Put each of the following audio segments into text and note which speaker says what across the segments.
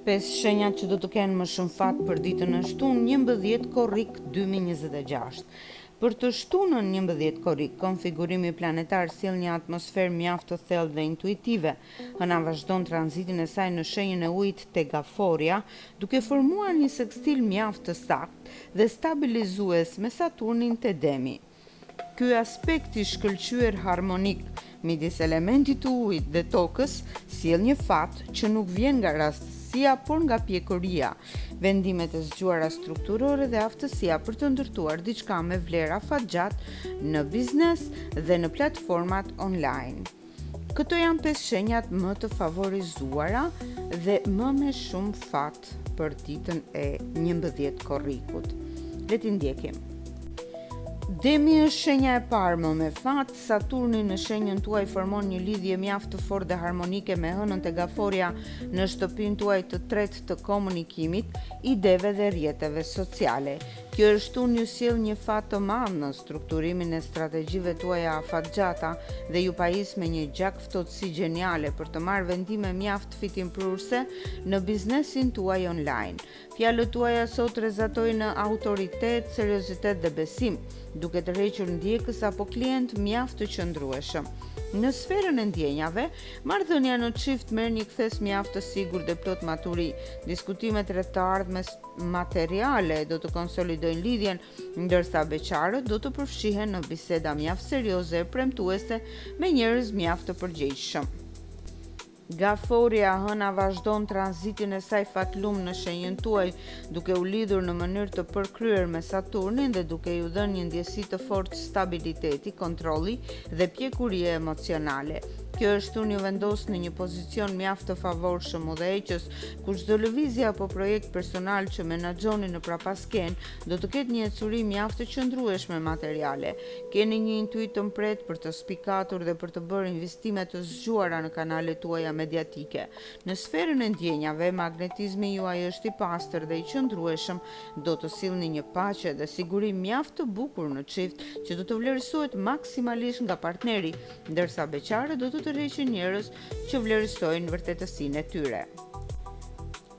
Speaker 1: 5 shenjat që do të kenë më shumë fat për ditën e shtunë, 11 korrik 2026. Për të shtunën 11 korrik, konfigurimi planetar sjell një atmosferë mjaft të thellë dhe intuitive. Hëna vazhdon tranzitin e saj në shenjën e ujit Tegaforia, duke formuar një sekstil mjaft të saktë dhe stabilizues me Saturnin te Demi. Ky aspekt i shkëlqyer harmonik midis elementit të ujit dhe tokës sjell një fat që nuk vjen nga rastësia, por nga pjekuria, vendimet e zgjuara strukturore dhe aftësia për të ndërtuar diçka me vlera fatgjatë në biznes dhe në platformat online. Këto janë 5 shenjat më të favorizuara dhe më me shumë fat për ditën e 11 korrikut. Le t'i ndjekim. Demi është shenja e parë më me fat. Saturni në shenjën tuaj formon një lidhje mjaft të fortë dhe harmonike me hënën Tegaforia në shtëpinë tuaj të tretë të komunikimit, ideve dhe rrjeteve sociale. Kjo shtunë ju sjell një fat të madh në strukturimin e strategjive tuaja afatgjata dhe ju pajis me një gjak ftohtësi gjeniale për të marrë vendime mjaft fitimprurse në biznesin tuaj online. Fjalët tuaja sot rrezatojnë në autoritet, seriozitet dhe besim, duke të rrequr ndjekës apo klient mjaft të qëndrueshëm. Në sferën e ndjenjave, marrëdhënia në çift merr një kthes mjaft të sigurt dhe plot maturi. Diskutimet rreth të ardhmes materiale do të konsolidojnë lidhjen, ndërsa beqarët do të përfshihen në biseda mjaft serioze e premtuese me njerëz mjaft të përgjegjshëm. Gaforia hëna vazhdon tranzitin e saj fatlum në shenjën tuaj, duke u lidhur në mënyrë të përkryer me Saturnin dhe duke ju dhënë një ndjesi të fortë stabiliteti, kontrolli dhe pjekurie emocionale. Kjo shtunë ju vendos në një pozicion mjaft të favorshëm udhëheqës, ku çdo lëvizje apo projekt personal që menaxhoni në prapasken do të ketë një ecuri mjaft të qëndrueshme materiale. Keni një intuit të mpret për të spikatur dhe për të bërë investime të zgjuara në kanalet tuaja mediatike. Në sferën e ndjenjave, magnetizmi juaj është i pastër dhe i qëndrueshëm, do të sillni një paqe dhe siguri mjaft të bukur në çift që do të vlerësohet maksimalisht nga partneri, ndërsa beqarët do të tërheqin njerëz që vlerësojnë vërtetësinë e tyre.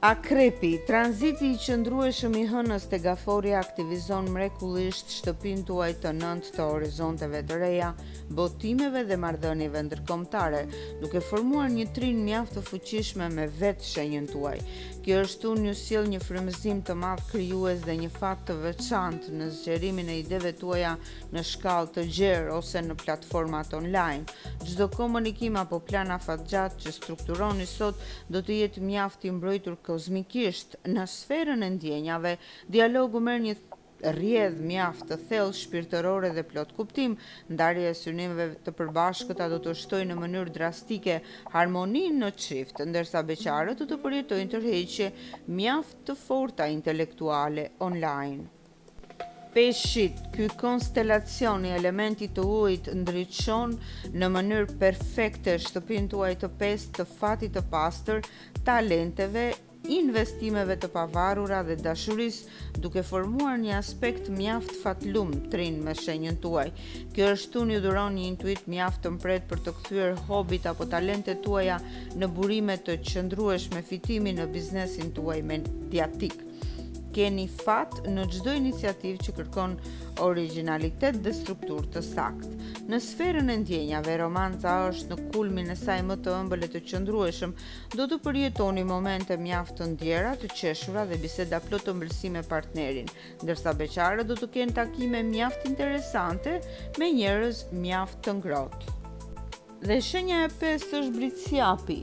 Speaker 1: Akrepi, tranziti i qëndrueshëm i hënës Tegaforia aktivizon mrekullisht shtëpinë tuaj të nëntë të horizonteve të reja, botimeve dhe marrëdhënieve ndërkombëtare, duke formuar një trin mjaft të fuqishme me vetë shenjën tuaj. Kjo shtunë ju sjell një frymëzim të madh krijues dhe një fat të veçantë në zgjerimin e ideve tuaja në shkallë të gjerë ose në platformat online. Çdo komunikim apo plan afatgjat që strukturoni sot do të jetë mjaft i mbrojtur kozmikisht. Në sferën e ndjenjave, dialogu merr një rrjedh mjaft të thellë shpirtërore dhe plot kuptim. Ndarja e synimeve të përbashkëta do të shtojë në mënyrë drastike harmoninë në çift, ndërsa beqarët do të përjetojnë tërheqje mjaft të forta intelektuale online. Peshqit, ky konstelacion i elementit të ujit ndriçon në mënyrë perfekte shtëpinë tuaj të pestë të fatit të pastër, talenteve, investimeve të pavarura dhe dashurisë, duke formuar një aspekt mjaft fatlum trin me shenjën tuaj. Kjo shtunë ju dhuron një intuit mjaft të mpret për të kthyer hobit apo talentet tuaja në burime të qëndrueshme fitimi në biznesin tuaj mediatik. Keni fat në çdo iniciativë që kërkon origjinalitet dhe strukturë të saktë. Në sferën e ndjenjave, romanca është në kulmin e saj më të ëmbël e të qëndrueshëm, do të përjetoni momente mjaft të ndjera, të qeshura dhe biseda plot të ëmbëlsi me partnerin, ndërsa beqarët do të kenë takime mjaft interesante me njerëz mjaft të ngrohtë. Dhe shenja e 5 është Briciapi.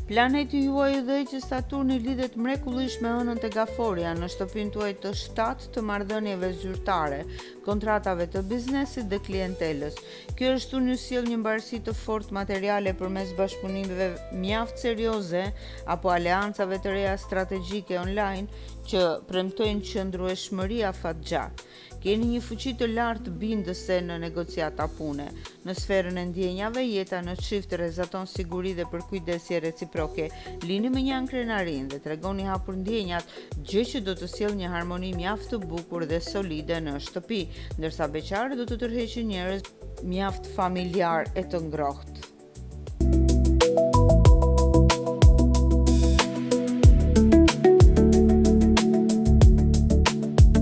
Speaker 1: Planeti juaj udhëheqës Saturni lidhet mrekullisht me hënën Tegaforia në shtëpinë tuaj të 7 të marrëdhënieve zyrtare, kontratave të biznesit dhe klientelës. Kjo shtunë ju sjell një mbarësi të fortë materiale përmes bashkëpunimeve mjaft serioze apo aleancave të reja strategjike online që premtojnë qëndrueshmëri afatgjatë. Keni një fuqi të lartë bindëse në negociata pune. Në sferën e ndjenjave, jeta në çift rrezaton siguri dhe përkujdesje reciproke. Lini me një ankrenarin dhe tregoni hapur ndjenjat, gjë që do të sjellë një harmoni mjaft të bukur dhe solide në shtëpi, ndërsa beqarët do të tërheqin njerëz mjaft familjar e të ngrohtë.